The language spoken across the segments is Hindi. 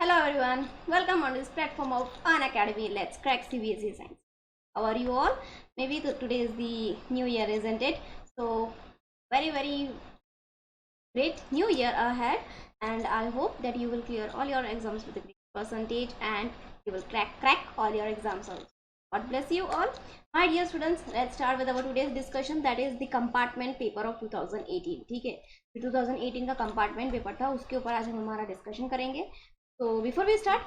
Hello everyone, welcome on this platform of Unacademy. Let's crack CBSE Science. How are you all? Maybe today is the new year, isn't it? So, very great new year ahead, and I hope that you will clear all your exams with a great percentage and you will crack all your exams also. God bless you all. My dear students, let's start with our today's discussion, that is the compartment paper of 2018. ठीक है, 2018 का compartment paper था, उसके ऊपर आज हम हमारा discussion करेंगे. So before we start,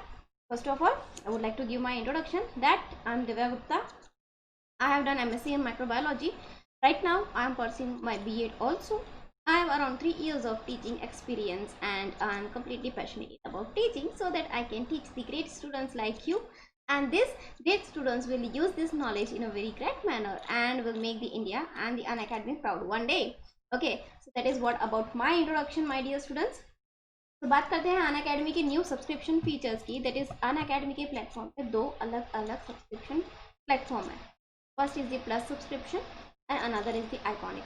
first of all, I would like to give my introduction that I am Divya Gupta. I have done MSc in microbiology. Right now, I am pursuing my B.Ed also. I have around 3 years of teaching experience and I am completely passionate about teaching so that I can teach the great students like you, and these great students will use this knowledge in a very great manner and will make the India and the Unacademy proud one day. Okay, so that is what about my introduction, my dear students. तो बात करते हैं अनअकैडमी के न्यू सब्सक्रिप्शन फीचर्स की. दैट इज अनअकैडमी के प्लेटफॉर्म पे दो अलग अलग सब्सक्रिप्शन प्लेटफॉर्म है. First is the plus subscription and another is the iconic.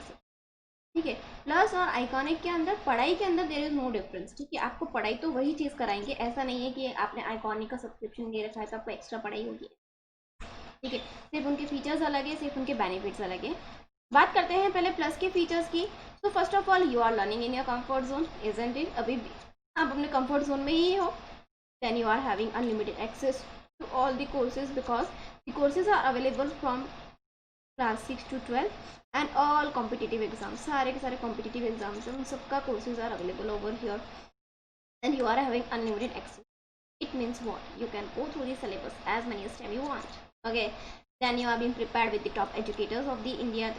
ठीक है, प्लस और आइकॉनिक के अंदर पढ़ाई के अंदर देयर इज नो डिफरेंस. ठीक है, आपको पढ़ाई तो वही चीज़ कराएंगे, ऐसा नहीं है कि आपने आइकॉनिक का सब्सक्रिप्शन ले रखा है तो आपको एक्स्ट्रा पढ़ाई होगी. ठीक है, सिर्फ उनके फीचर्स अलग है, सिर्फ उनके बेनिफिट्स अलग है. बात करते हैं पहले प्लस के फीचर्स की. So first of all, you are learning in your comfort zone, isn't it? अभी भी आप अपने कंफर्ट जोन में ही हो. Then you are having unlimited access to all the courses because the courses are available from class 6 to 12 and all competitive exams. सारे के सारे कॉम्पिटिटिव एग्जाम्स हैं, उन सबका courses are available over here and you are having unlimited access. It means what? You can go through the syllabus as many as time you want. Okay. Then you are being prepared with the top educators of the India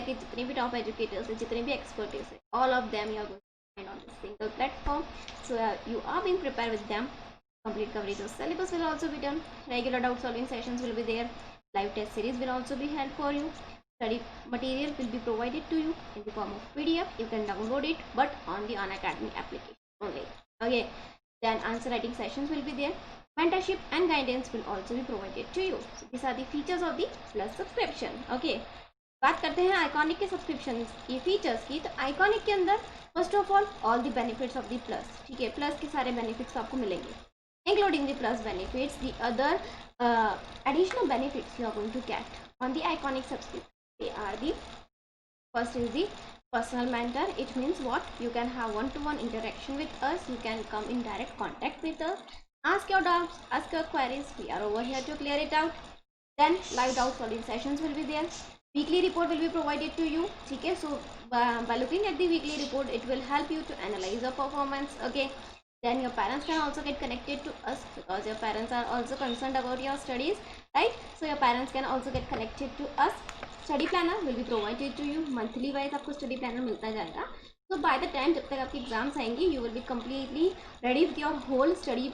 के जितने भी top educators हैं, जितने भी expertise हैं, all of them you are going to find on this single platform. So you are being prepared with them. Complete coverage of syllabus will also be done. Regular doubt solving sessions will be there. Live test series will also be held for you. Study material will be provided to you in the form of PDF. You can download it, but on the Unacademy application only. Okay. Then answer writing sessions will be there. Mentorship and guidance will also be provided to you. So these are the features of the plus subscription. Okay. बात करते हैं आइकॉनिक के सब्सक्रिप्शन की फीचर्स की. तो आइकॉनिक के अंदर first of all the benefits of the plus. ठीक है, प्लस के सारे बेनिफिट्स आपको मिलेंगे, including the plus benefits. The other additional benefits you are going to get on the iconic subscription. They are the first is the personal mentor. It means what? You can have one-to-one interaction with us. You can come in direct contact with us, ask your doubts, ask your queries. We are over here to clear it out. Then live doubt solving sessions will be there. Weekly report will be provided to you. Okay, so by looking at the weekly report, it will help you to analyze your performance. Okay, then your parents can also get connected to us because your parents are also concerned about your studies, right? So your parents can also get connected to us. Study planner will be provided to you. Monthly wise आपको स्टडी प्लानर मिलता जाएगा. तो बाय द टाइम जब तक आपके एग्जाम्स आएंगे, you will be completely ready with your whole study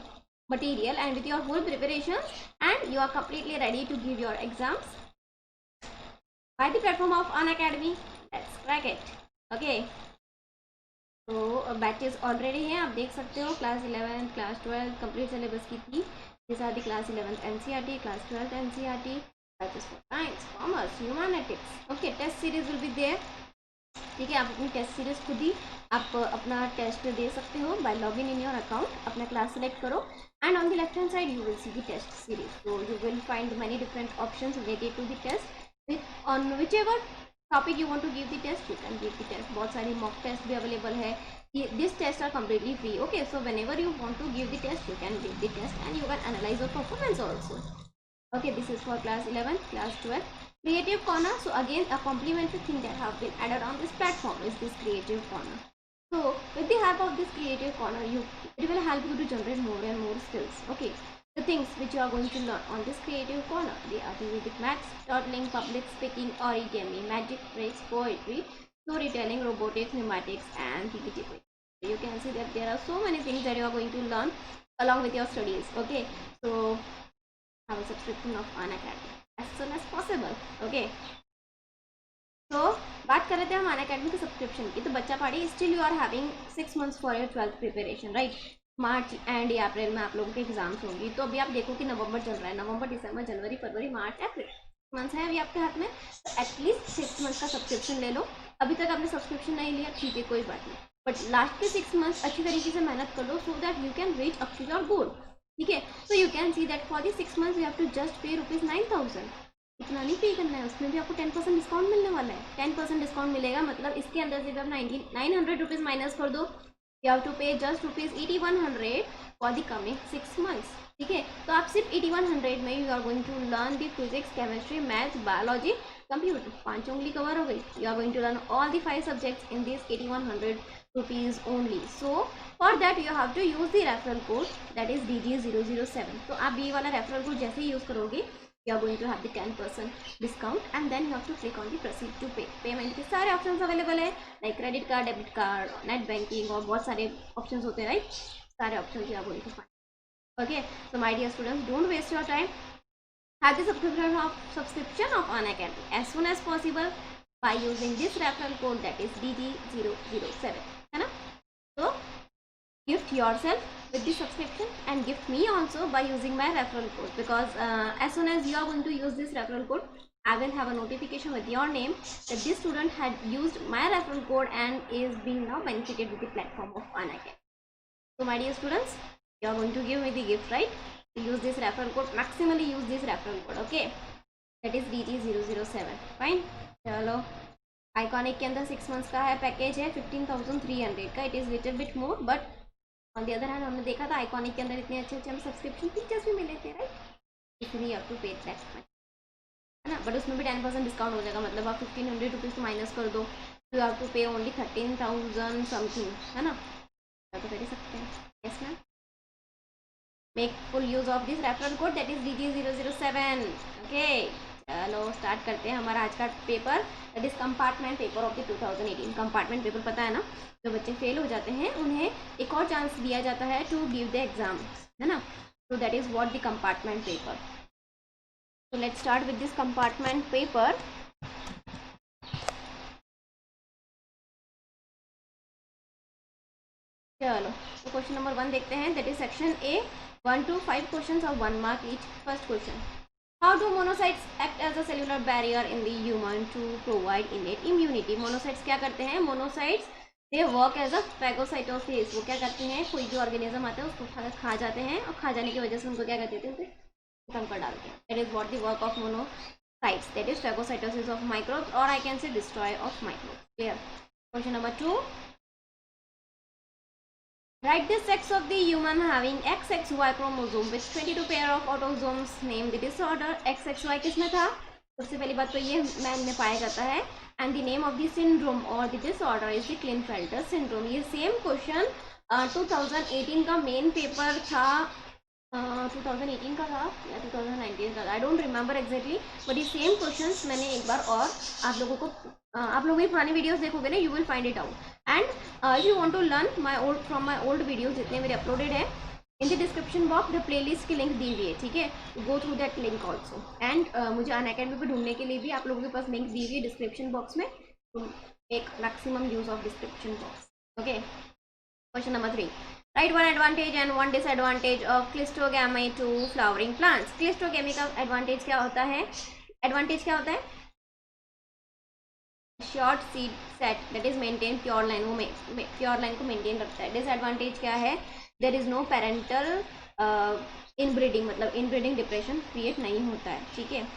material and with your whole preparation and you are completely ready to give your exams by the platform of Unacademy. Let's crack it. Okay, तो बैचेस ऑलरेडी हैं, आप देख सकते हो. क्लास 11, क्लास 12 कंप्लीट सिलेबस की थी. ये सारी class 11 NCERT, class 12 NCERT, that is for science, commerce, humanities. Okay, test series will be there. ठीक है, आप अपनी टेस्ट सीरीज खुद ही आप अपना टेस्ट दे सकते हो by login in your account. अपना क्लास सेलेक्ट करो and on the left hand side you will see the test series. So you will find many different options related to the test. With on whichever topic you want to give the test, you can give the test. बहुत सारी मॉक टेस्ट भी अवेलेबल है. This test are completely free. Okay, so whenever you want to give the test, you can give the test and you can analyze your performance also. Okay, this is for class 11, class 12. Creative corner. So again, a complementary thing that have been added on this platform is this creative corner. So with the help of this creative corner, it will help you to generate more and more skills. Okay, the things which you are going to learn on this creative corner, they are the Vedic maths, toddling, public speaking, origami, magic tricks, poetry, storytelling, robotics, pneumatics, and PPT. You can see that there are so many things that you are going to learn along with your studies. Okay, so have a subscription of Unacademy as soon as possible. Okay, तो बात कर रहे थे हम Unacademy के सब्सक्रिप्शन की. तो बच्चा पढ़ी, still you are having 6 months for your 12th preparation, right? March end या अप्रैल में आप लोगों के एग्जाम्स होंगी. तो अभी आप देखो कि नवंबर चल रहा है, नवंबर, दिसंबर, जनवरी, फरवरी, मार्च, अप्रैल, 6 months है अभी आपके हाथ में. तो एटलीस्ट 6 months का सब्सक्रिप्शन ले लो. अभी तक आपने सब्सक्रिप्शन नहीं लिया, ठीक है कोई बात नहीं, बट लास्ट के 6 मंथ्स अच्छी तरीके से मेहनत कर लो, so that you can reach up to your goal, ठीक है। तो you can see that for the 6 months you have to just pay ₹9,000, इतना नहीं पे करना है, उसमें भी आपको 10% डिस्काउंट मिलने वाला है। 10% डिस्काउंट मिलेगा, मतलब इसके अंदर से आप 900 रुपीज़ माइनस कर दो, you have to pay just ₹8100 for the coming 6 months, ठीक है। तो आप सिर्फ 8100 में you are going to learn the physics, chemistry, maths, biology, computer, 5 उंगली कवर हो गई। You are going to learn all the 5 subjects in this 8100 rupees only. So for that you have to use the referral code, that is DG007. तो आप ये वाला referral code जैसे ही यूज़ करोगे you are going to have the 10% discount, and then you have to click on the proceed to pay. Payment के सारे ऑप्शंस अवेलेबल है, like credit card, debit card, net banking और बहुत सारे ऑप्शंस होते हैं, राइट। सारे options you are going to find. Okay, so my dear students, don't waste your time. Have the subscription of Unacademy as soon as possible by using this referral code, that is DG007, है ना। तो gift yourself with the subscription and gift me also by using my referral code, because as soon as you are going to use this referral code, I will have a notification with your name that this student had used my referral code and is being now benefited with the platform of Unacademy. So my dear students, you are going to give me the gift, right? To use this referral code, maximally use this referral code, okay? That is DG007. Fine. चलो, आइकॉनिक के अंदर 6 मंथ्स का है पैकेज है 15,300 का, it is little bit more, but on the other hand हमने देखा था आइकॉनिक के अंदर इतने अच्छे अच्छे हमें सब्सक्रिप्शन फीचर्स भी मिले थे, राइट। इसलिए आप टू पे दैट मच, है ना, बट उसमें भी 10% डिस्काउंट हो जाएगा, मतलब आप 1500 रुपीज़ माइनस कर दो, तो आप टू पे ओनली 13,000 समथिंग, है ना, तो कर ही सकते हैं। Yes ma'am, make full use of this referral code, that is DG007, okay. चलो स्टार्ट करते हैं हमारा आज का paper, that is compartment paper of the 2018। Compartment paper पता है ना, जो बच्चे फेल हो जाते हैं उन्हें एक और चांस दिया जाता है टू गिव द एग्जाम, है ना। So that is what the compartment paper. So let's start with this compartment paper. चलो, तो क्वेश्चन नंबर 1 देखते हैं, that is section A, 1 to 5 questions of 1 mark each. First question, how do monocytes act as a cellular barrier in the human to provide innate immunity? monocytes क्या करते हैं? monocytes they work as a phagocytosis. वो क्या करते हैं, कोई भी ऑर्गेनिज्म आता है उसको खा जाते हैं, और खा जाने की वजह से उनको क्या कर देते हैं, उसे खत्म कर डालते हैं। That is what the work of monocytes, that is phagocytosis of microbes, or I can say destroy of microbes. Clear? Question number 2, write the sex of the human having XXY chromosome with 22 pair of autosomes. Name the disorder. XXY किसमें था? सबसे पहली बात तो ये मैन में पाया जाता है, and the name of the syndrome or the disorder is the Klinefelter syndrome. ये सेम क्वेश्चन 2018 का मेन पेपर था, 2018 का था या 2019 का था, I don't remember exactly, but ये सेम क्वेश्चंस मैंने एक बार और आप लोगों को, आप लोग भी पुरानी वीडियोस देखोगे ना, you will find it out. And if you want to learn my old from my old videos जितने मेरे अपलोडेड है, in the description box the playlist की लिंक दी हुई है, ठीक है, go through that link also. And मुझे अनअकैडमी पे ढूंढने के लिए भी आप लोगों के पास लिंक दी हुई है डिस्क्रिप्शन बॉक्स में, तो एक maximum use of description box, okay. Question number 3, write one advantage and one disadvantage of cleistogamy to flowering plants. Cleistogamy का एडवांटेज क्या होता है? एडवांटेज क्या होता है? Short seed set, that is maintain pure line, वो प्योर लाइन को मेंटेन रखता है। डिसएडवांटेज क्या है? There is no parental inbreeding, मतलब इनब्रीडिंग डिप्रेशन क्रिएट नहीं होता है, ठीक है।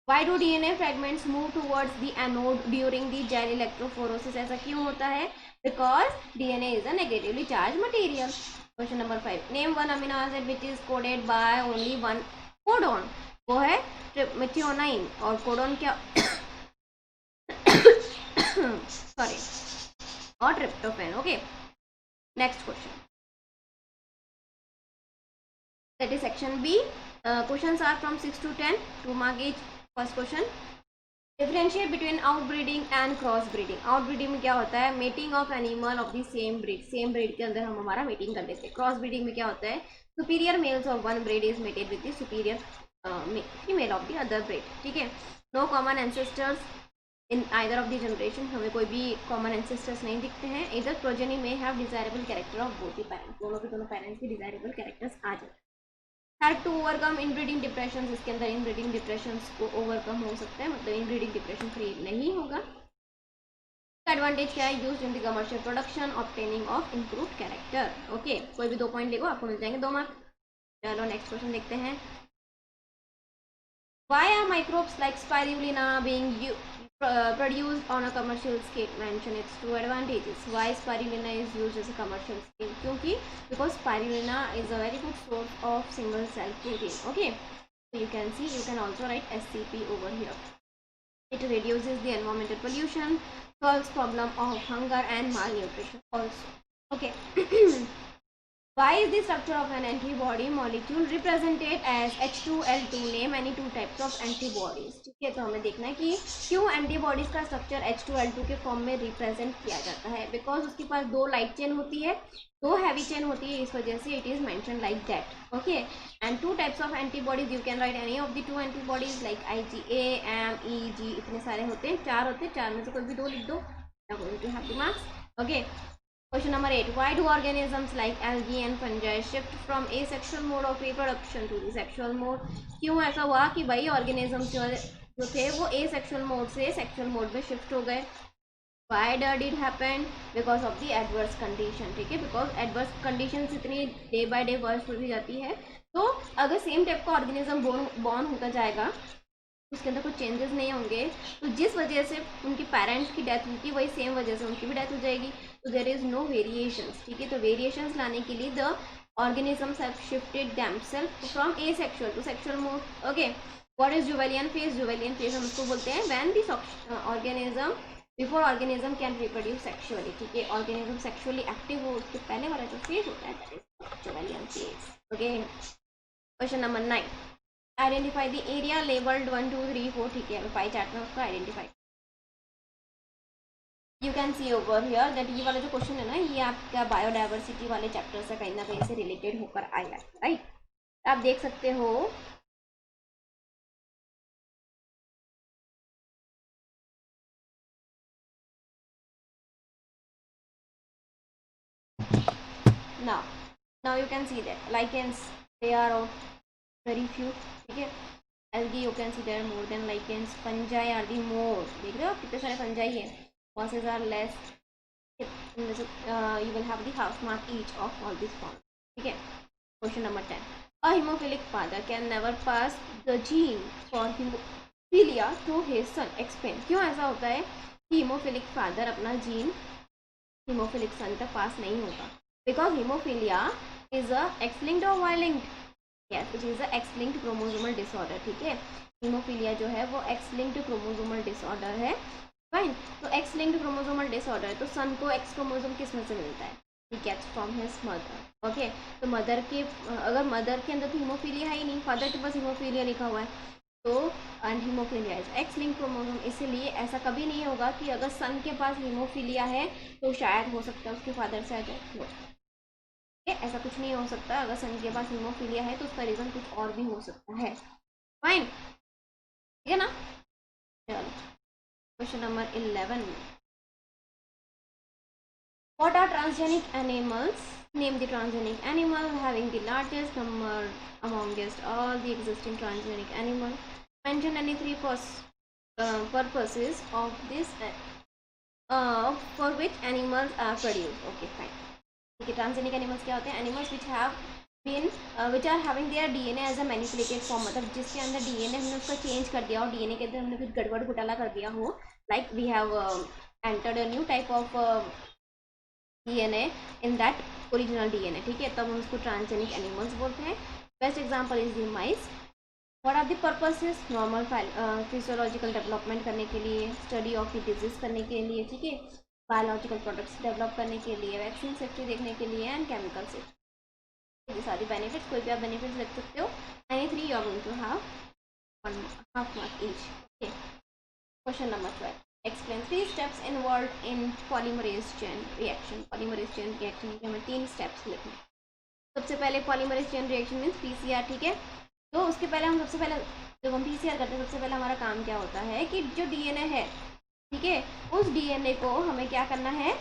Why do DNA fragments move towards the anode during the gel electrophoresis? ऐसा क्यों होता है? Because DNA is a negatively charged material. Question number 5. Name one amino acid which is coded by only one codon. वो है मेथिओनाइन, और कोडोन क्या सॉरी, और tryptophan, okay. Next question, that is section B. Questions are from 6 to 10, 2 mark each. First question, differentiate between outbreeding and cross breeding. Outbreeding में क्या होता है? Meeting of animal of the same breed, same breed के अंदर हम हमारा मीटिंग कर लेते हैं. क्रॉस ब्रीडिंग में क्या होता है? Superior males of one breed is mated with the superior female of the other breed, ठीक है. No common ancestors in either of the generation, हमें कोई भी कॉमन एंसेस्टर्स नहीं दिखते हैं. इधर प्रोजेनी में have desirable character of both the parents, दोनों के दोनों पेरेंट्स के डिजायरेबल कैरेक्टर्स आ जाते हैं. Help to overcome inbreeding depression, इसके अंदर इनब्रीडिंग डिप्रेशन को ओवरकम हो सकता है, मतलब इनब्रीडिंग डिप्रेशन क्रिएट नहीं होगा. एडवांटेज क्या है, use in the commercial production, obtaining of improved character. Okay, कोई भी 2 पॉइंट लिखो, आपको मिल जाएंगे 2 मार्क। चलो नेक्स्ट क्वेश्चन देखते हैं। Why are microbes like spirulina being produced on a commercial scale? Mention its 2 advantages. Why spirulina is used as a commercial scale? क्योंकि because spirulina is a very good source of single cell protein. Okay, so you can see, you can also write SCP over here. It reduces the environmental pollution, solves problem of hunger and malnutrition also. Okay. Why is the structure of an antibody molecule represented as H2L2? Name any 2 types of antibodies. ठीक है, तो हमें देखना है कि क्यों एंटीबॉडीज का स्ट्रक्चर H2L2 के फॉर्म में रिप्रेजेंट किया जाता है। बिकॉज उसके पास 2 लाइट चेन होती है, 2 हैवी चेन होती है, इस वजह से it is mention like that. Okay, and 2 types of antibodies, you can write any of the 2 antibodies like IgA, M, E, G, इतने सारे होते हैं, 4 होते हैं, 4 में से कोई भी 2 लिख दो, going to have the marks. Okay. Question number 8. Why do organisms like algae and fungi shift from asexual mode of reproduction to the sexual mode? क्यों ऐसा हुआ कि भाई organisms जो थे वो asexual mode से sexual mode में shift हो गए? Why did it happen? Because of the adverse condition. ठीक है, because adverse conditions इतनी day by day worse होती जाती है, तो अगर सेम टाइप का ऑर्गेनिज्म बॉर्न होता जाएगा, उसके अंदर कुछ चेंजेस नहीं होंगे, तो जिस वजह से उनके पेरेंट्स की डेथ हुई थी वही सेम वजह से उनकी भी डेथ हो जाएगी। तो देयर इज नो वेरिएशंस। ठीक है, तो वेरिएशंस लाने के लिए the organisms have shifted themself from asexual to sexual mode. Okay, what is जुवेलियन फेज? जुवेलियन फेज हम उसको बोलते हैं when the organism before organism can reproduce sexually. ठीक है, ऑर्गेनिज्म सेक्सुअली एक्टिव हो उसके पहले वाला जो फेज होता है दैट इज जुवेलियन phase. Okay, question number 9. Identify the area labelled 1 2 3 4। ठीक है, पाई चार्ट में उसको identify, you can C over here that ये वाला जो क्वेश्चन है ना, ये आपका बायोडाइवर्सिटी वाले चैप्टर से कहीं ना कहीं से रिलेटेड होकर आया है, राइट? आप देख सकते हो now you can see that lichens, they are very few। ठीक है, algae you can see there are more than lichens, fungi are the more, देख रहे हो कितने सारे fungi है, mosses are less। you will have the half mark each of all these forms। ठीक है, question number 10. A hemophilic father can never pass the gene for hemophilia to his son. Explain. क्यों ऐसा होता है कि hemophilic father अपना जीन hemophilic son तक पास नहीं होता? Because hemophilia is a X-linked or Y-linked? Yes, it is a X-linked chromosomal disorder। ठीक है, hemophiliा जो है वो X-linked chromosomal disorder है। फाइन, तो X-linked chromosomal disorder है, तो सन को X क्रोमोसोम किस में से मिलता है? He gets from his mother। Okay, तो मदर के, अगर मदर के अंदर तो हीमोफीलिया है ही नहीं, फादर के पास हीमोफीलिया लिखा हुआ है, तो and haemophilia is x link chromosome, इसीलिए ऐसा कभी नहीं होगा कि अगर सन के पास हीमोफीलिया है तो शायद हो सकता है उसके फादर से आ जाए। ऐसा कुछ नहीं हो सकता। अगर सन के पास हीमोफीलिया है तो उसका रीजन कुछ और भी हो सकता है। फाइन, ठीक है ना? चलो question number 11. What are transgenic animals? Name the transgenic animal having the largest number amongst all the existing transgenic animals. Mention any 3 purposes of this for which animals are produced. Okay, fine. Okay, transgenic animals क्या होते हैं? Animals which have been which are having their DNA as a manipulated form, मतलब जिसके अंदर DNA हमने उसका चेंज कर दिया हो, DNA के अंदर हमने कुछ गड़बड़ घोटाला कर दिया हो, like we have entered a new type of DNA in that original DNA। ठीक है, तब हम उसको ट्रांसजेनिक एनिमल्स बोलते हैं। Best example is the mice. What are the purposes? Normal physiological development करने के लिए, स्टडी ऑफ द डिजीज करने के लिए, ठीक है, बायोलॉजिकल प्रोडक्ट्स डेवलप करने के लिए, वैक्सीन सेफ्टी देखने के लिए, एंड केमिकल सेफ्टी। ये सारी बेनिफिट्स, कोई भी आप बेनिफिट्स रख सकते हो। Any 3 you are going to have 1 half mark each। Okay, question number 12. Explain 3 steps involved in polymerase chain reaction। polymerase chain reaction के हमें 3 steps लिखने हैं। सबसे पहले polymerase chain reaction means PCR। ठीक है, तो उसके पहले हम सबसे पहले जब हम PCR करते हैं, सबसे पहले हमारा काम क्या होता है कि जो DNA है, ठीक है, उस DNA को हमें क्या करना है,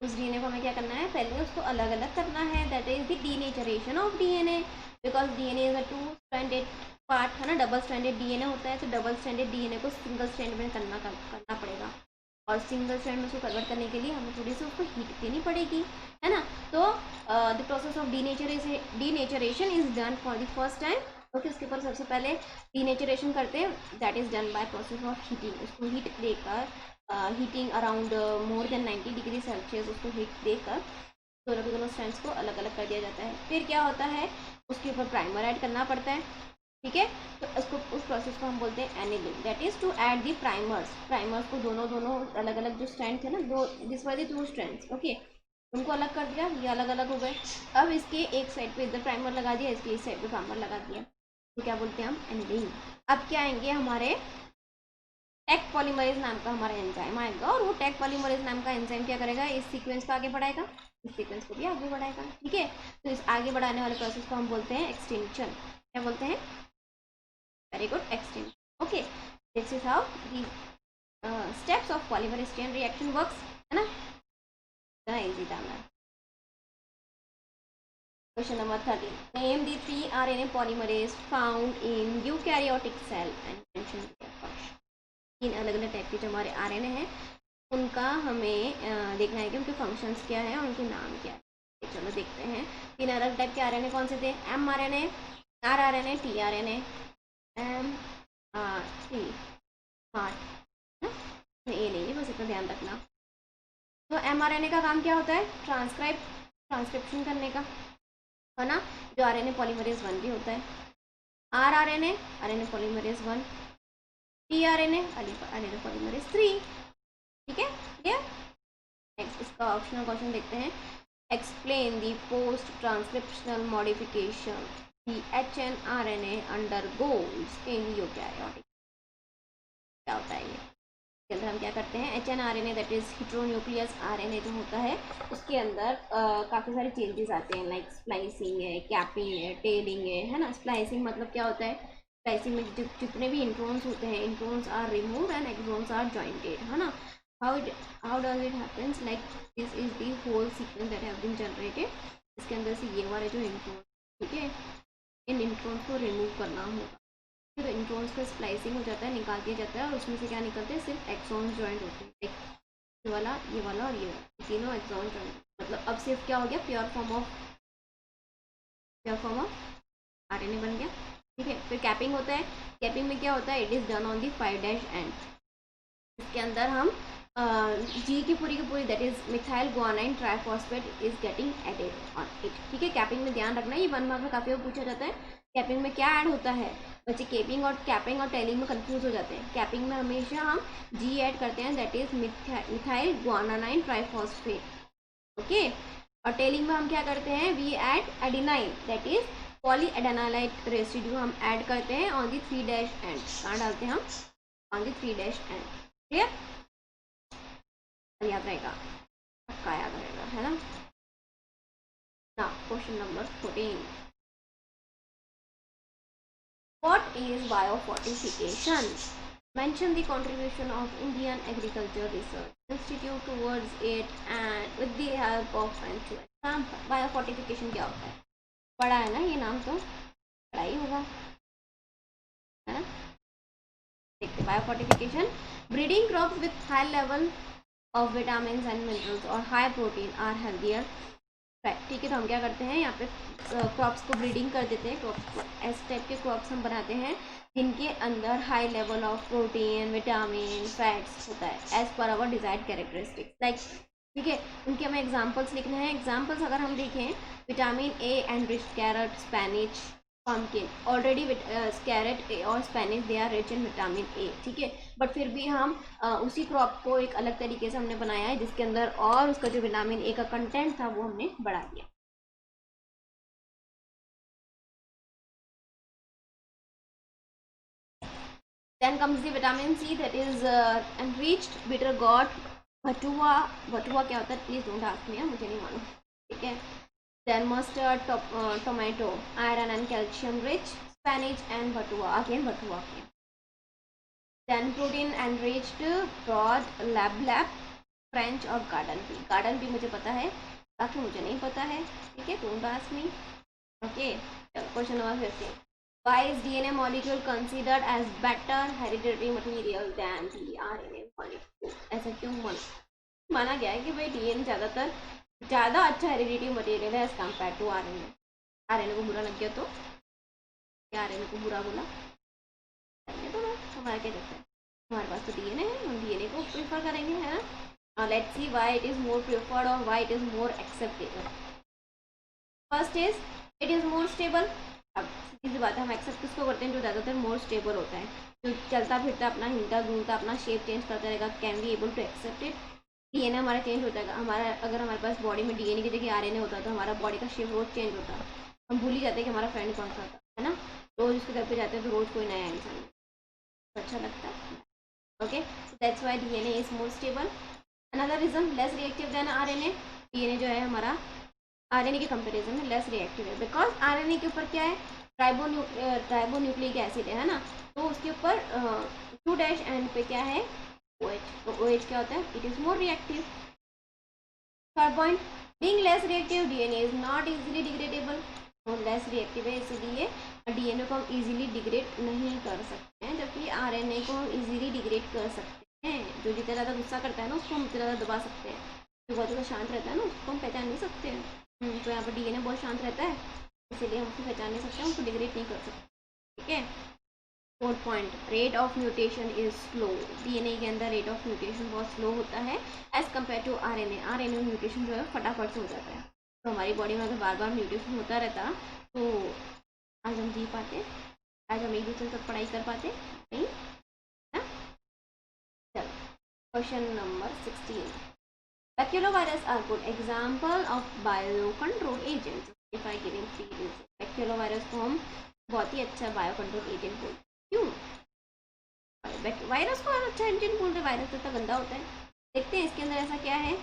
उस DNA को हमें क्या करना है, पहले उसको अलग अलग करना है। That is the denaturation of DNA। Because DNA is a 2 stranded part है ना, डबल स्टैंडर्ड DNA होता है, तो डबल स्टैंडर्ड DNA को सिंगल स्टैंड में करना पड़ेगा। और सिंगल स्ट्रैंड में उसको कन्वर्ट करने के लिए हमें थोड़ी सी उसको हीट देनी पड़ेगी, है ना। तो the process of denaturation is done for the first time. Okay, उसके ऊपर सबसे पहले डीनेचरेशन करते हैं, that is done by process of heating. उसको हीट देकर heating around more than 90 degree Celsius उसको हीट देकर दोनों के दोनों स्ट्रैंड्स को अलग अलग कर दिया जाता है। फिर क्या होता है, उसके ऊपर प्राइमर ऐड करना पड़ता है, ठीक है। तो उसको उस प्रोसेस को हम बोलते हैं annealing, that is to add the primers को दोनों अलग अलग जो स्ट्रैंड थे ना, दो दिस वाले टू स्ट्रैंड्स, ओके, उनको अलग कर दिया, ये अलग अलग हो गए। अब इसके एक साइड पे इधर प्राइमर लगा दिया, इसके एक साइड पे प्राइमर लगा दिया, तो क्या बोलते हैं हम, एनिलिंग। अब क्या आएंगे, हमारे टेक पॉलीमरेज नाम का हमारा एंजाइम आएगा, और वो टेक पॉलीमरेज नाम का एंजाइम क्या करेगा, इस सीक्वेंस को आगे बढ़ाएगा, इस सीक्वेंस को भी आगे बढ़ाएगा, ठीक है। तो इस आगे बढ़ाने वाले प्रोसेस को हम बोलते हैं एक्सटेंशन। क्या बोलते हैं, very good, extension. Okay, this is how the steps of polymerase chain reaction works, है ना, इतना इजी था ma'am. Question number 13, name the 3 RNA polymerase found in eukaryotic cell and mention their function. 3 अलग अलग टाइप के जो हमारे RNA हैं, उनका हमें देखना है कि उनके फंक्शंस क्या हैं और उनके नाम क्या है। चलो देखते हैं, 3 अलग टाइप के RNA कौन से थे, mRNA, rRNA, tRNA, mRT, heart, ये नहीं है, बस इतना ध्यान रखना। तो mRNA का काम क्या होता है, ट्रांसक्रिप्शन करने का, है ना, जो RNA पॉलीमरेज 1 भी होता है। rRNA, RNA polymerase 1, tRNA, RNA polymerase 3, ठीक है, क्लियर। नेक्स्ट इसका ऑप्शनल क्वेश्चन देखते हैं, explain the post transcriptional modification the hnRNA undergoes in eukaryotic. क्या होता है ये, इसके अंदर हम क्या करते हैं, hnRNA दैट इज हेटेरोन्यूक्लियस RNA जो होता है, उसके अंदर काफ़ी सारे चेंजेस आते हैं, लाइक स्प्लाइसिंग है, कैपिंग है, टेलिंग है ना। स्प्लाइसिंग मतलब क्या होता है, स्प्लाइसिंग में जितने भी इंट्रोन्स होते हैं, introns are removed and exons are jointed, है ना। How does it happens, like this is the whole sequence that have been generated. इसके अंदर से ये वाले जो इंट्रोन, ठीक है, इन इंट्रोन्स को रिमूव करना होगा, फिर इंट्रोन्स का स्प्लाइसिंग हो जाता है, निकाल दिया जाता है, और उसमें से क्या निकलते हैं, सिर्फ एक्सॉन्स जॉइंट होते हैं, लाइक ये वाला और ये वाला, तीनों एक्सॉन जॉइंट। मतलब अब सिर्फ क्या हो गया, प्योर फॉर्म ऑफ RNA बन गया, ठीक है। फिर कैपिंग होता है, कैपिंग में क्या होता है, it is done on the 5' end. इसके अंदर हम जी की पूरी that is methyl guanine triphosphate is getting added on it, ठीक है। कैपिंग में ध्यान रखना, ये 1 मार्क में काफ़ी पूछा जाता है, कैपिंग में क्या ऐड होता है। बच्चे कैपिंग और टेलिंग में कंफ्यूज हो जाते हैं। कैपिंग में हमेशा हम जी ऐड करते हैं, that is methyl guanine triphosphate, okay. और टेलिंग में हम क्या करते हैं, we add adenine that is polyadenylate residue हम ऐड करते हैं ऑन दी 3' एंड। कहाँ डालते हैं हम, ऑन दी 3' एंड, क्लियर, याद रहेगा, पक्का याद रहेगा, है ना। Now question number 14, what is biofortification, mention the contribution of Indian Agriculture Research Institute towards it and with the help of friends. Example, biofortification क्या होता है, पढ़ा है ना, ये नाम तो पढ़ा ही होगा, है ना। देखते, biofortification, breeding crops with high level of vitamin and minerals और हाई प्रोटीन आर हेल्दियर, ठीक है। तो हम क्या करते हैं, यहाँ पे क्रॉप्स को ब्रीडिंग कर देते हैं, क्रॉप्स को ऐसे टाइप के क्रॉप्स हम बनाते हैं जिनके अंदर high level of protein, vitamin, fats होता है as per hour desired characteristics, like, ठीक है। उनके हमें एग्जांपल्स लिखने हैं। एग्जांपल्स अगर हम देखें, vitamin A enriched carrot, spinach, pumpkin, already carrot और spinach they are rich in vitamin A, ठीक है। बट फिर भी हम उसी क्रॉप को एक अलग तरीके से हमने बनाया है, जिसके अंदर और उसका जो विटामिन ए का कंटेंट था वो हमने बढ़ा दिया। Then comes the vitamin C that is enriched bitter gourd, भटुआ क्या होता है, प्लीज डोंट आस्क मी, मुझे नहीं मालूम, ठीक है। Then mustard, tomato, iron and calcium rich, spinach and bathua, again bathua के। Then protein enriched broad, lab, French और गार्डन भी मुझे पता है, बाकी मुझे नहीं पता है, ठीक है, डोंट आस्क मी, ओके। चलो question number 15, Why is DNA molecule considered as better hereditary material than the RNA molecule? ऐसा क्यों माना गया है कि भाई डीएनए ज़्यादा अच्छा हेरिडिटी मटेरियल है as compare to RNA? RNA को बुरा लग गया तो क्या आरएनए को बुरा बोला? तो हमारा क्या कहता है, हमारे पास तो डीएनए है, हम डीएनए को प्रेफर करेंगे, है ना. Let's see why it is more preferred और why it is more acceptable. First is it is more stable. अब सीधी बात है, हम एक्सेप्ट किसको करते हैं? जो ज़्यादातर मोर स्टेबल होता है, जो चलता फिरता अपना हिलता घूमता अपना शेप चेंज करता रहेगा. Can we able to accept it? DNA हमारा चेंज होता है. हमारा अगर हमारे पास बॉडी में डीएनए की जगह आरएनए होता तो हमारा बॉडी का शेप रोज चेंज होता. हम भूल ही जाते हैं कि हमारा फ्रेंड कौन सा था, है ना. रोज उसके घर पे जाते हैं तो रोज कोई नया इंसान तो अच्छा लगता है. Okay, so that's why DNA is more stable. Another reason, less reactive than RNA. DNA जो है हमारा आरएनए के कंपैरिजन में लेस रिएक्टिव है, बिकॉज आरएनए के ऊपर क्या है? ट्राइबोन्यूक्लिक एसिड है ना. तो उसके ऊपर 2 डैश एंड पे क्या है? OH. तो OH क्या होता है? It is more reactive. Third point, being less reactive DNA is not easily degradable. तो लेस रिएक्टिव है इसीलिए डीएनए को हम इजीली डिग्रेड नहीं कर सकते हैं, जबकि आरएनए को हम इजीली डिग्रेड कर सकते हैं. जो जितना ज़्यादा गुस्सा करता है ना उसको हम उतना ज़्यादा दबा सकते हैं. जो बहुत ज़्यादा शांत रहता है ना उसको हम पहचान नहीं सकते हैं. तो यहाँ पर डीएनए बहुत शांत रहता है इसीलिए हम उसको पहचान नहीं सकते हैं, उसको डिग्रेड नहीं कर सकते. ठीक है. Fourth point, rate of mutation is slow. DNA के अंदर रेट ऑफ म्यूटेशन बहुत स्लो होता है as compare to RNA. RNA में म्यूटेशन जो है फटाफट से हो जाता है. तो हमारी बॉडी में अगर बार बार म्यूटेशन होता रहता तो आज हम जी पाते, आज हम एक दूसरे से पढ़ाई कर पाते नहीं. चलो, question number 16. Baculovirus are good example of biocontrol agents. If I giving 3 reasons. Baculovirus को हम बहुत ही अच्छा बायो कंट्रोल एजेंट बोलते हैं. क्यों? वायरस को अच्छा एजेंट बोलते हैं. वायरस इतना गंदा होता है. देखते हैं इसके अंदर ऐसा क्या है.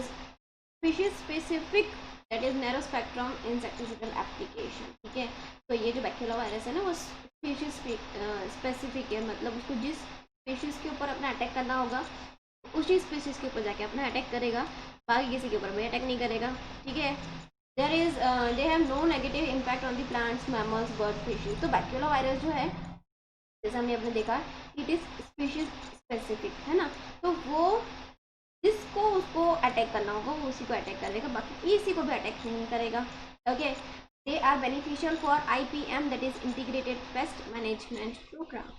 Species specific that is narrow spectrum insecticidal application. ठीक है. तो ये जो बैक्यूला वायरस है ना वो स्पीशीज स्पेसिफिक है, मतलब उसको जिस स्पीशीज के ऊपर अपना अटैक करना होगा उसी स्पीशीज के ऊपर जाके अपना अटैक करेगा, बाकी किसी के ऊपर भी अटैक नहीं करेगा. ठीक है. There is they have no negative impact on the plants, mammals, bird, fishes. तो बैक्यूला वायरस जो है जैसे हमने अपने देखा इट इज स्पीशीज स्पेसिफिक, है ना. तो वो जिसको उसको अटैक करना होगा वो उसी को अटैक करेगा, बाकी किसी को भी अटैक नहीं करेगा. Okay. They are beneficial for IPM that is integrated pest management program.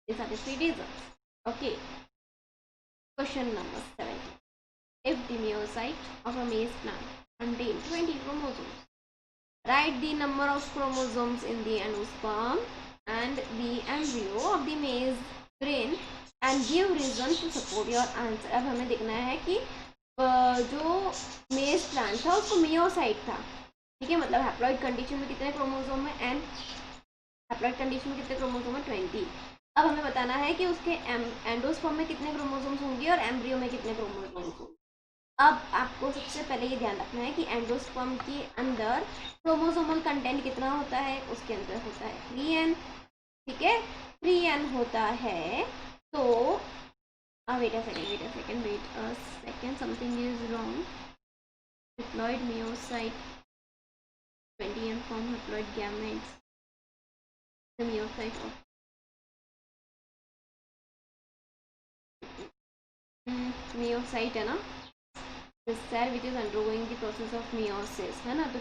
This are the 3 reasons. Okay. Question number 17. If the meiocyte of a maize plant contains 20 chromosomes, write the number of chromosomes in the endosperm and the embryo of the maize grain and give reason to support your answer. अब हमें देखना है कि जो मेज प्लांट था उसको मियोसाइट था. ठीक है. मतलब हैप्लॉइड कंडीशन में कितने क्रोमोसोम है एंड हैप्लॉइड कंडीशन में कितने क्रोमोसोम है? 20. अब हमें बताना है कि उसके एंडोस्पर्म में कितने क्रोमोसोम्स होंगे और एम्ब्रियो में कितने क्रोमोसोम्स होंगे. अब आपको सबसे पहले ये ध्यान रखना है कि एंडोस्पर्म के अंदर क्रोमोसोमल कंटेंट कितना होता है? उसके अंदर होता है 3n. ठीक है. 3n होता है. तो wait a second, something is wrong. Haploid myocyte 20n form haploid gametes. The myocyte of myocyte है ना, the cell which is undergoing the process of meiosis, है ना. तो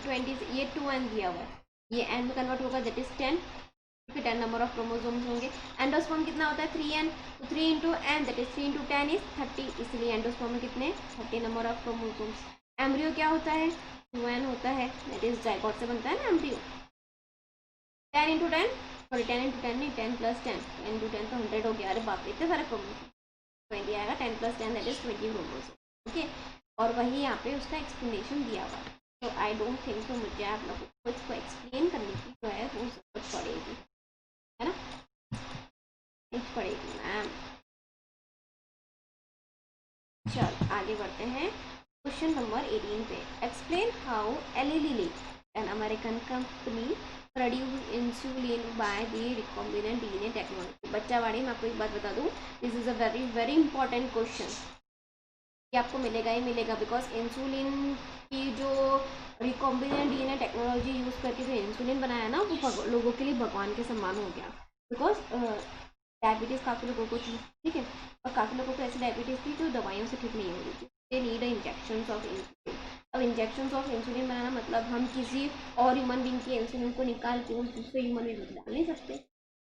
20 ये 2n दिया हुआ है, ये n में कन्वर्ट होगा दैट इज 10. फिर 10 नंबर ऑफ क्रोमोसोम्स होंगे. एंडोस्पर्म कितना होता है? 3n. तो 3 into n that is 3 into 10 is 30. इसलिए एंडोस्पर्म में कितने? 30 नंबर ऑफ क्रोमोसोम्स. एम्ब्रियो क्या होता है? 2n होता है, दैट इज जाइगोट से बनता है ना एम्ब्रियो. 10 इंटू 10 सॉरी 10 इंटू 10 नहीं 10 प्लस 10. 10 इंटू 10 तो 100 हो गया. अरे बाप रे, इतने सारे क्रोमोसोम. 20 आएगा. 10 plus 10 that is 20 chromosome. Okay. और वही यहाँ पे उसका एक्सप्लेनेशन दिया हुआ है. तो आई डोंट थिंक तो मुझे आप लोगों को इसको एक्सप्लेन करने की जो है वो जरूरत पड़ेगी, है ना. नहीं पड़ेगी मैम. चल आगे बढ़ते हैं. क्वेश्चन नंबर 18 पे. Explain how Eli Lilly an American company produce insulin by the recombinant DNA technology. बच्चा वाड़ी मैं आपको एक बात बता दूं, this is a very very important question. ये आपको मिलेगा ही मिलेगा, बिकॉज इंसुलिन की जो रिकॉम्बिनेंट डीएनए टेक्नोलॉजी यूज़ करके जो इंसुलिन बनाया ना, वो लोगों के लिए भगवान के समान हो गया। बिकॉज डायबिटीज़ काफ़ी लोगों को थी, ठीक है, और काफ़ी लोगों को ऐसी डायबिटीज़ थी जो दवाइयों से ठीक नहीं हो रही थी। They need injection of insulin. अब इंजेक्शन ऑफ इंसुलिन बनाना मतलब हम किसी और ह्यूमन बींग की इंसुलिन को निकाल के उस दूसरे ह्यूमन बींग में डाल नहीं सकते,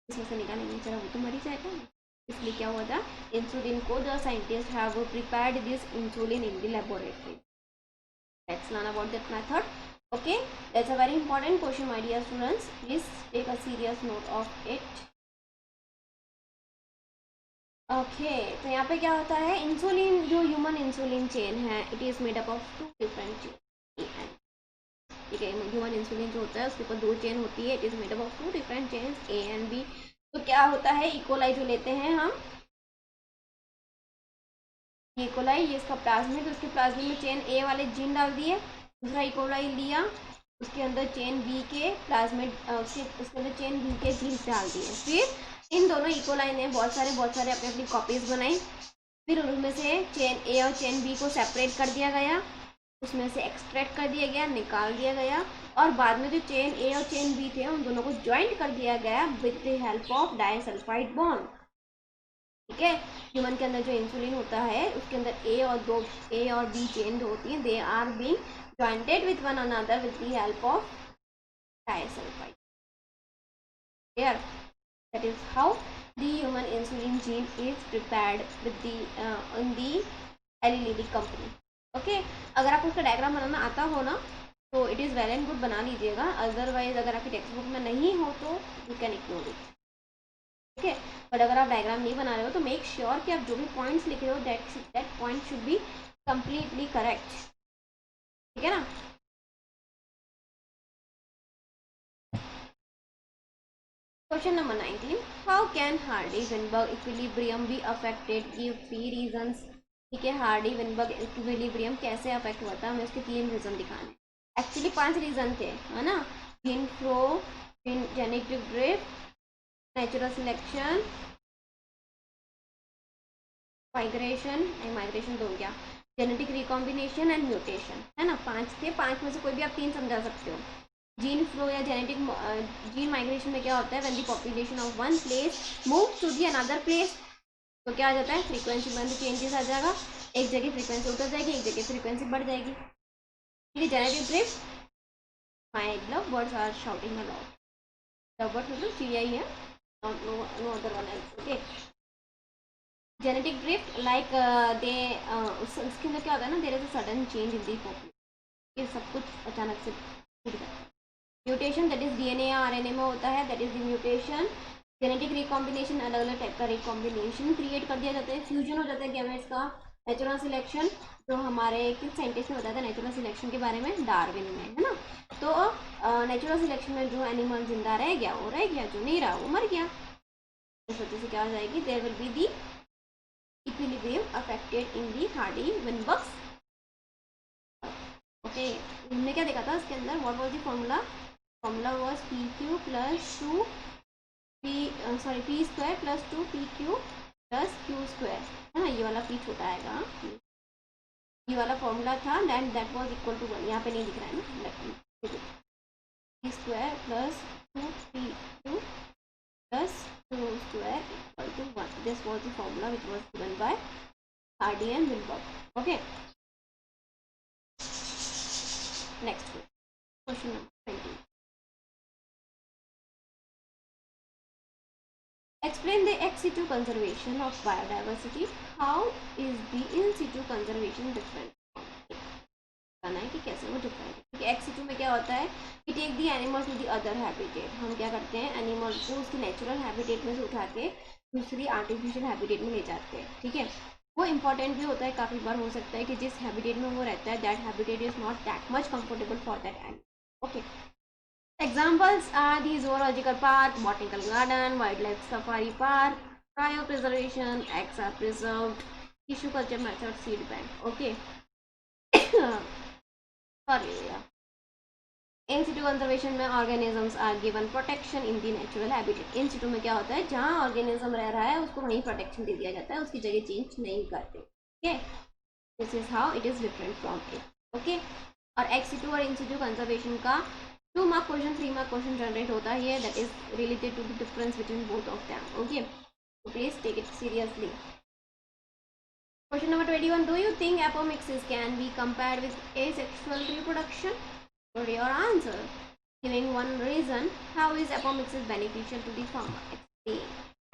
इसमें से निकालेंगे बेचारा वो तो मर ही जाएगा। इसलिए क्या हुआ था, इंसुलिन को the scientist have prepared this insulin in the laboratory. Let's learn about that method. Okay, that's a very important question, my dear students. Please take a serious note of it. Okay, तो यहाँ पे क्या होता है, इंसुलिन जो ह्यूमन इंसुलिन चेन है, it is made up of 2 different chain, ठीक है। ह्यूमन इंसुलिन जो होता है उसके ऊपर 2 चेन होती है, it is made up of 2 different chains A and B. तो क्या होता है, इकोलाई जो लेते हैं हम, इकोलाई ये इसका प्लाज्मिड, तो उसके प्लाज्मिड में चेन ए वाले जीन डाल दिए, दूसरा इकोलाई लिया, उसके अंदर चेन बी के प्लाज्मिड उसके अंदर चेन बी के जीन्स डाल दिए। फिर इन दोनों इकोलाई ने बहुत सारे अपनी अपनी कॉपीज़ बनाई। फिर उनमें से चेन ए और चेन बी को सेपरेट कर दिया गया, उसमें से एक्सट्रैक्ट कर दिया गया, निकाल दिया गया, और बाद में जो चेन ए और चेन बी थे उन दोनों को ज्वाइंट कर दिया गया with the help of disulphide bond, ठीक है। ह्यूमन के अंदर जो इंसुलिन होता है उसके अंदर ए और बी चेन जो होती है, they are being jointed with one another with the help of disulphide. Clear? That is how the human insulin gene is prepared with the in the Eli Lilly company. Okay, अगर आपको उसका डायग्राम बनाना आता हो ना तो it is well and good, बना लीजिएगा। अदरवाइज अगर आपकी टेक्स्ट बुक में नहीं हो तो यू कैन इग्नोर इट, ठीक है। बट अगर आप डायग्राम नहीं बना रहे हो तो मेक श्योर कि आप जो भी पॉइंट्स लिख रहे हो that point should be completely correct, ठीक है ना। Question number 19. How can Hardy-Weinberg equilibrium be affected? Give 3 reasons. ठीक है, हार्डी-विनबर्ग इक्विलिब्रियम कैसे अफेक्ट हुआ था, हमें उसके 3 रीजन दिखाने। एक्चुअली 5 रीजन थे, है ना। Gene flow, genetic drift, natural selection, migration तो हो गया, जेनेटिक रिकॉम्बिनेशन एंड म्यूटेशन, है ना। 5 थे, 5 में से कोई भी आप 3 समझा सकते हो। जीन फ्लो या जेनेटिक जीन माइग्रेशन में क्या होता है, when the population of one place move to the another place, तो क्या आ जाता है, फ्रीक्वेंसी में चेंजेस आ जाएगा, एक जगह फ्रीक्वेंसी उतर जाएगी, एक जगह फ्रीक्वेंसी बढ़ जाएगी, ठीक है। Genetic drift, my love birds are shouting a lot, love bird मतलब चिड़िया ही है, no other one else, okay. Genetic drift like they उसके अंदर क्या होता है ना, there is a sudden change in the population, ये सब कुछ अचानक से हो जाता है। म्यूटेशन दैट इज डीएनए या आरएनए में होता है, that is the mutation. Genetic recombination, अलग अलग टाइप का रिकॉम्बिनेशन क्रिएट कर दिया जाता है, फ्यूजन हो जाता है गैमेट्स का। नेचुरल सिलेक्शन, जो हमारे किस साइंटिस्ट ने बताया था नेचुरल सिलेक्शन के बारे में, डार्विन ने, है ना। तो नेचुरल सिलेक्शन में जो एनिमल जिंदा रह गया वो रह गया, जो नहीं रहा वो मर गया। इस वजह से क्या हो जाएगी, there will be the equilibrium affected in the Hardy Weinberg. Okay, हमने क्या देखा था इसके अंदर, what was the formula was PQ plus 2 P square plus 2 PQ plus Q square, है ना। ये वाला P छोटा आएगा, ये वाला फॉर्मूला था, दैट वाज इक्वल टू 1, यहाँ पे नहीं दिख रहा है ना, P square plus 2 PQ plus Q square equal to 1, this was the formula which was given by Hardy and Weinberg. Okay, next question number 20. Explain the ex situ conservation of biodiversity. How is the in situ conservation different? बताना है कि कैसे वो डिफरेंट है, क्योंकि एक्स सिटू में क्या होता है कि take the animal to the other habitat, हम क्या करते हैं एनिमल को उसकी नेचुरल हैबिटेट में से उठा के दूसरी आर्टिफिशियल हैबिटेट में ले जाते हैं, ठीक है। वो इंपॉर्टेंट भी होता है, काफ़ी बार हो सकता है कि जिस हैबिटेट में वो रहता है that habitat is not that much comfortable for that animal, okay. Examples are the zoological park, botanical garden, wildlife safari park, cryopreservation, eggs are preserved, tissue culture method, seed bank. Okay. Sorry. In situ conservation में organisms are given protection in the natural habitat. In situ में क्या होता है, जहाँ organism रह रहा है उसको वहीं protection दे दिया जाता है, उसकी जगह change नहीं करते, ठीक है। This is how it is different from it. Okay, और ex-situ और in-situ कंजर्वेशन का 2 mark question 3 mark question generate होता है, that is related to the difference between both of them. Okay, so please take it seriously. Question number 21. Do you think apomixis can be compared with asexual reproduction? For your answer, giving one reason, how is apomixis beneficial to the farmer? Explain.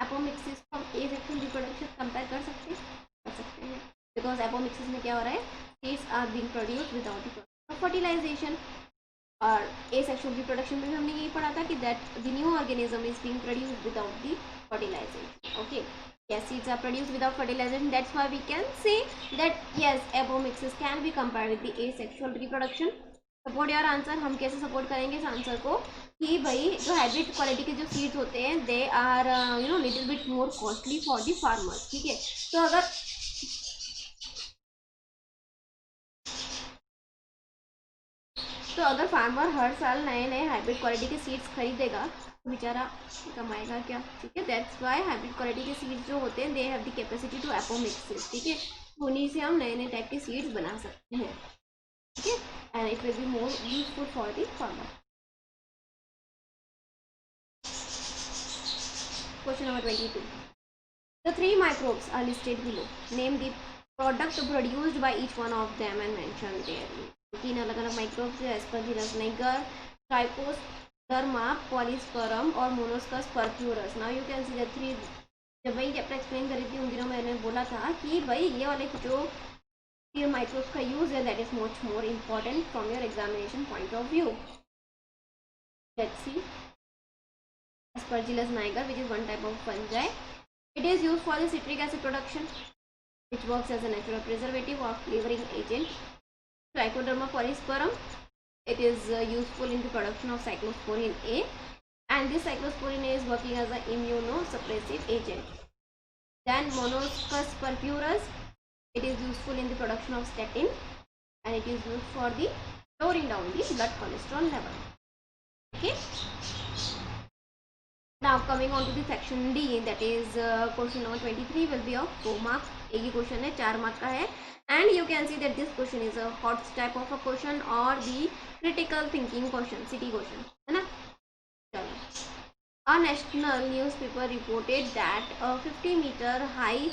apomixis from asexual reproduction compare कर सकते हैं because apomixis में क्या हो रहा है, seeds are being produced without the process of fertilization. और asexual reproduction में भी हमने यही पढ़ा था कि that the new organism is being produced without the fertilization. Okay, yes, seeds are produced without fertilization, that's why we can say that yes, apomixis can be compared with the asexual reproduction. Support your answer, हम कैसे सपोर्ट करेंगे इस आंसर को कि भाई जो हाइब्रिड क्वालिटी के जो सीड्स होते हैं they are little bit more costly for the farmers. ठीक है, तो अगर फार्मर हर साल नए नए हाइब्रिड क्वालिटी के सीड्स खरीदेगा तो बेचारा कमाएगा क्या। ठीक है, दैट्स वाई हाइब्रिड क्वालिटी के सीड्स जो होते हैं they have the capacity to apomixis. ठीक है, उन्हीं से हम नए नए टाइप के सीड्स बना सकते हैं। ठीक है, and it will be more useful for the farmer. Question number 22. The 3 microbes are listed below. Name the product produced by each one of them and mention their name. 3 अलग अलग माइक्रोब्स है, Aspergillus niger, Trichoderma polysperm और Monoscus purpurus. Now you can see the 3. जब वही चैप्टर एक्सप्लेन कर रही थी उन दिनों मैंने बोला था कि भाई ये वाले जो ये माइक्रोब्स का यूज है that is much more important from your examination point of view. Let's see, Aspergillus niger, which is one type of fungi. It is used for the citric acid production, which works as a natural preservative or flavoring agent. Trichoderma polysperm, it is useful in the production of cyclosporin A, and this cyclosporin A is working as an immunosuppressive agent. Then Monoscus purpurus, it is useful in the production of statin, and it is used for the lowering down the blood cholesterol level. Okay. Now coming on to the section D, that is question number 23 will be of 4 marks. एक ही क्वेश्चन है, 4 मार्क का है, and you can see that this question is a hot type of a question or the critical thinking question, city question, है ना। चलो, a national newspaper reported that a 50-meter high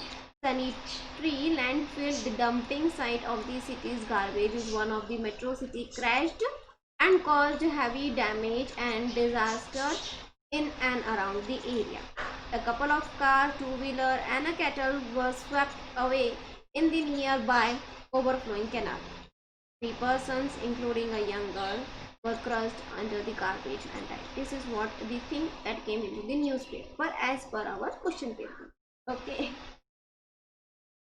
sanitary landfill, the dumping site of the city's garbage is one of the metro city, crashed and caused heavy damage and disaster in and around the area. A couple of cars, two-wheeler and a cattle were swept away in the nearby overflowing canal. 3 persons, including a young girl, were crushed under the garbage and died. This is what the thing that came into the newspaper as per our question paper. Okay.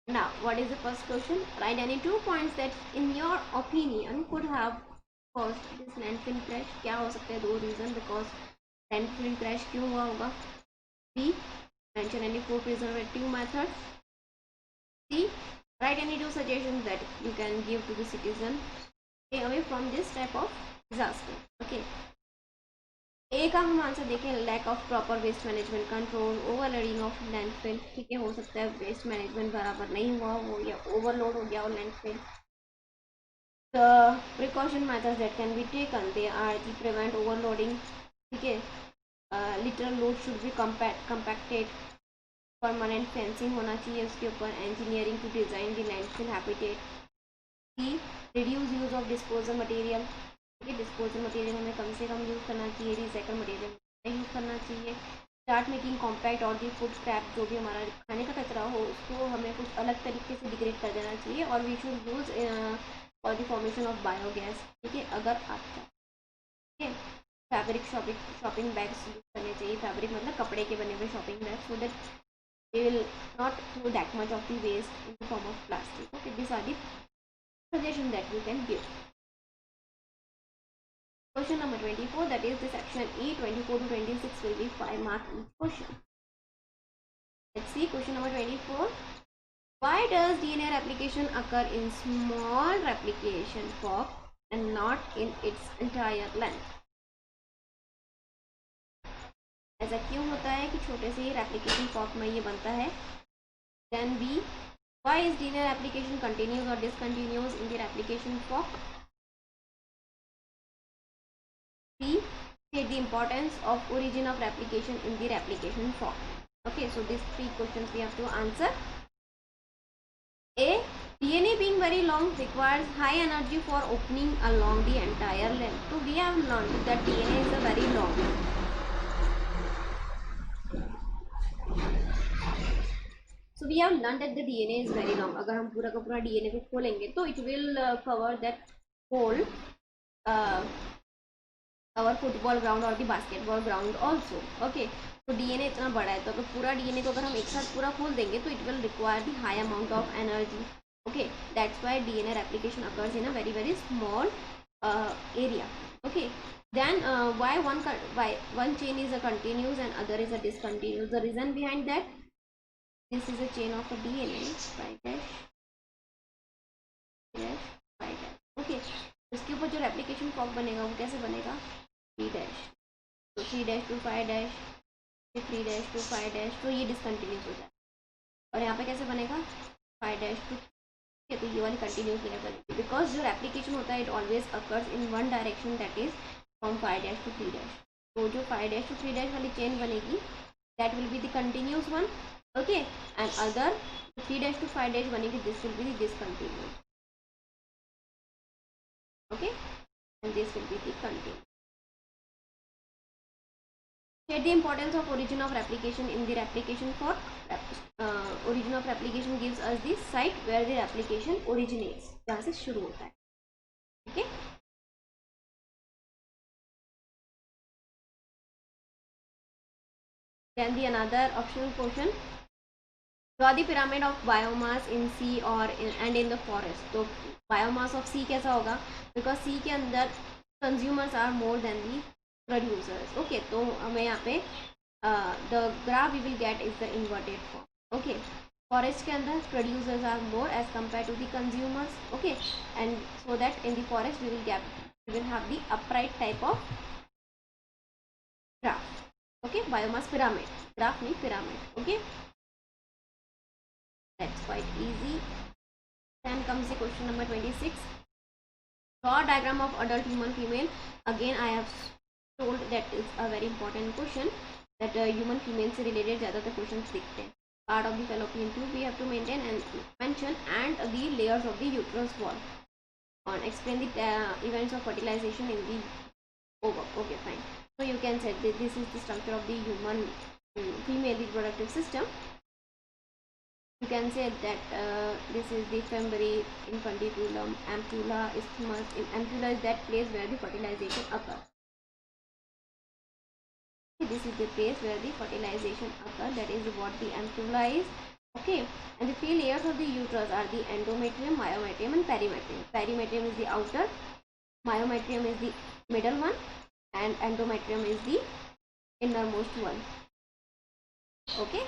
Now, what is the first question? Write any 2 points that in your opinion could have caused this landfill crash. क्या हो सकते हैं 2 reason because landfill crash क्यों हुआ होगा? B, mention any 4 preservative methods. C, write any 2 suggestions that you can give to the citizen stay away from this type of disaster. Okay. ए का हम आंसर देखें, lack of proper waste management control, overloading of landfill. ठीक है, हो सकता है वेस्ट मैनेजमेंट बराबर नहीं हुआ हो या ओवरलोड हो गया हो landfill. The precaution methods that can be taken they are the prevent overloading. ठीक है, literal load should be compacted, permanent fencing होना चाहिए उसके ऊपर, engineering to design the landfill habitat. C, reduce use of disposal material. ठीक है, डिस्पोजल मटेरियल हमें कम से कम यूज़ करना चाहिए, रिसाइकल मटेरियल नहीं यूज़ करना चाहिए। स्टार्ट मेकिंग कॉम्पैक्ट और दी फूड स्क्रैप, जो भी हमारा खाने का कचरा हो उसको हमें कुछ अलग तरीके से डिग्रेड कर देना चाहिए, और we should use for the formation of biogas. ठीक है, अगर आप ठीक है, फैब्रिक शॉपिंग बैग्स यूज़ करने चाहिए। फैब्रिक मतलब कपड़े के बने हुए shopping bag, so that they will not throw that much of the waste in the form of plastic. Okay, these are the suggestions that you can give. Question number 24, that is the section E. 24 to 26 will be 5 mark each question. Let's see question number 24. Why does DNA replication occur in small replication fork and not in its entire length? ऐसा क्यों होता है कि छोटे से ही रेप्लिकेशन फॉर्क में ये बनता है? Then B, Why is DNA replication continuous or discontinuous in the replication fork? C. State the importance of origin of replication in the replication fork. Okay, so these three questions we have to answer. A. DNA being very long requires high energy for opening along the entire length. So we have learned that DNA is a very long. So we have learned that the DNA is very long. अगर हम पूरा का पूरा DNA को खोलेंगे तो it will cover that whole our football ground or the basketball ground also. Okay, तो DNA इतना बड़ा है तो अगर पूरा DNA को अगर हम एक साथ पूरा खोल देंगे तो it will require the high amount of energy. Okay, that's why DNA replication occurs in a very small area. Okay, then why one chain is a continuous and other is a discontinuous? The reason behind that, this is a chain of a DNA, 5 dash, 5 dash. Okay, उसके ऊपर जो रेप्लिकेशन फॉर्म बनेगा वो कैसे बनेगा? 3 डैश, तो 3 dash to 5 dash, 3 dash to 5 dash, तो ये डिसकंटिन्यूस हो जाए. और यहाँ पे कैसे बनेगा? 5 डैश टू, तो ये वाली कंटिन्यूस नहीं बनेगी, बिकॉज जो रेप्लिकेशन होता है it always occurs in one direction, that is from 5 dash to 3 dash. तो जो 5 डैश टू 3 डैश वाली चेन बनेगी that will be the continuous one. Okay, and other 3 dash to 5 dash बनेगी, this will be the discontinuous. Okay, and this will be the continuous. State the importance of origin of replication in the replication fork. Origin of replication gives us the site where the replication originates, जहाँ से शुरू होता है. Okay. Then the another optional question. Draw the pyramid of biomass in sea or and in the forest. तो biomass of sea कैसा होगा? Because sea के अंदर consumers are more than the producers. Okay, तो हमें यहाँ पे the graph we will get is the inverted form. Okay, forest के अंदर producers are more as compared to the consumers. Okay, and so that in the forest we will have the upright type of graph. Okay, biomass pyramid, graph means pyramid. Okay, that's quite easy. Then comes the question number 26. Draw a diagram of adult human female. Again I have told that is a very important question, that human female से related ज़्यादातर questions दिखते हैं. Part of the fallopian tube we have to maintain and mention, and the layers of the uterus wall. On explain the events of fertilization in the ovum. Okay, fine. So you can say that this is the structure of the human female reproductive system. You can say that this is the fembree, infundibulum, ampulla, isthmus. Ampulla is that place where the fertilization occurs. This is the place where the fertilization occurs, that is what the ampulla is. Okay, and the three layers of the uterus are the endometrium, myometrium and perimetrium. Perimetrium is the outer, myometrium is the middle one, and endometrium is the innermost one. Okay,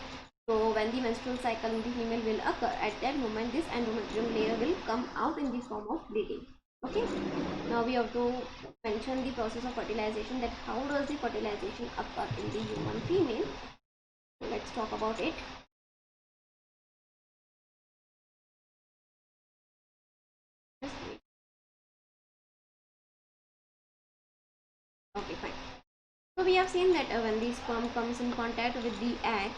so when the menstrual cycle in the female will occur, at that moment this endometrium layer will come out in the form of bleeding. Okay, now we have to mention the process of fertilization, that how does the fertilization occur in the human female. So let's talk about it. Okay, fine. So we have seen that when the sperm comes in contact with the egg,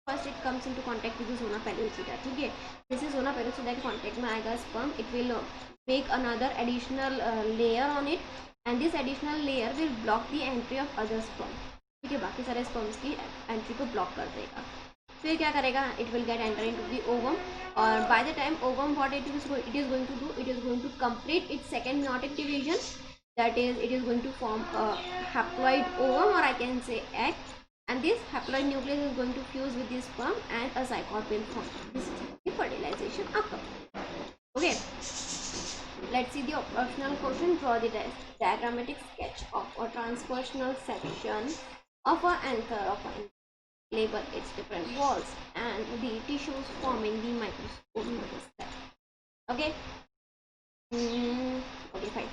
first it comes into contact with the zona pellucida. Okay, this is zona pellucida के contact में आएगा sperm. It will make another additional layer on it, and this additional layer will block the entry of other sperm. ठीक है, बाकी सारे sperms की entry को block कर देगा. फिर क्या करेगा? It will get enter into the ovum, और by the time ovum what it is going to do, it is going to complete its second meiotic division. That is, it is going to form a haploid ovum, or I can say egg, and this haploid nucleus is going to fuse with the sperm and a zygote will form. This is the fertilization occur. Okay, let's see the optional question. Draw the diagrammatic sketch of a transversional section of an anther of an. Label its different walls and the tissues forming the microscope. Okay. Okay, fine.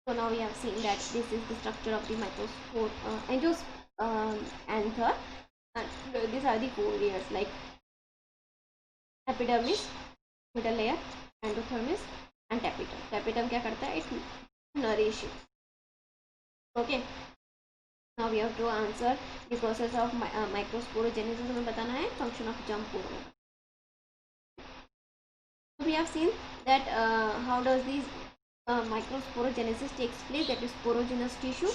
So now we have seen that this is the structure of the microscope anther, and these are the four layers, like epidermis, middle layer, endodermis and tapetum. Tapetum क्या करता है? It nourish. Okay, now we have to answer the process of microsporogenesis. हमें बताना है function of germ pore. We have seen that how does this microsporogenesis takes place. That is sporogenous tissue.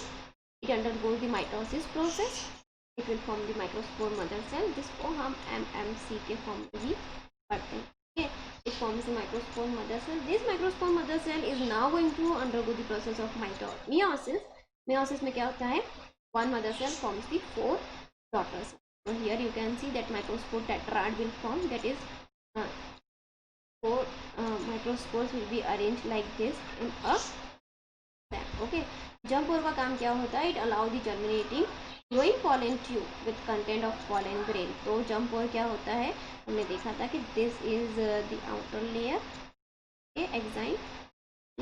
It undergoes the mitosis process. It will form the microspore mother cell. जिसको हम MMC के फॉर्म में भी पढ़ते हैं. Okay, it forms the microspore mother cell. This microspore mother cell is now going to undergo the process of meiosis. Meiosis में क्या होता है? One mother cell forms the 4 daughter cells. So here you can see that microspore tetrad will form. That is 4 microspores will be arranged like this in a sac. Okay, germ pore का काम क्या होता है? It allow the germinating growing pollen tube with content of pollen grain. तो germ pore क्या होता है? हमने देखा था कि this is the outer layer. Okay, exine.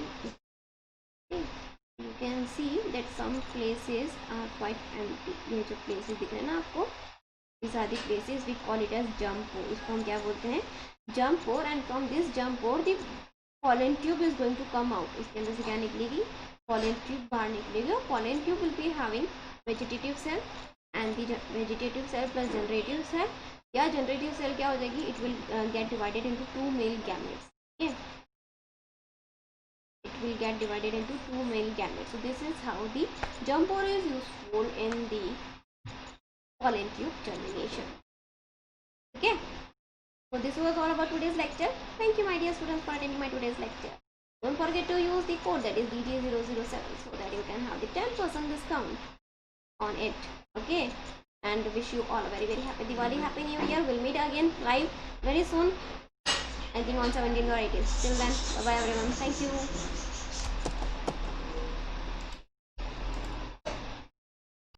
Okay, you can see that some places are quite empty. ये जो places दिख रहे हैं ना आपको, these are the places we call it as germ pore. इसको हम क्या बोलते हैं? Germ pore. And from this germ pore the pollen tube is going to come out. इसके अंदर से क्या निकलेगी? Pollen tube बाहर निकलेगी. और pollen tube will be having vegetative cell and the vegetative cell plus generative cell. या generative cell क्या हो जाएगी? It will get divided into 2 male gametes. Okay, it will get divided into 2 male gametes. So this is how the germ pore is useful in the pollen tube germination. Okay, so this was all about today's lecture. Thank you my dear students for attending my today's lecture. Don't forget to use the code that is DJ007 so that you can have the 10% discount on it. Okay, and wish you all a very happy Diwali, happy new year. We'll meet again live very soon, I think on 17th or 18th. Till then, bye bye everyone. Thank you.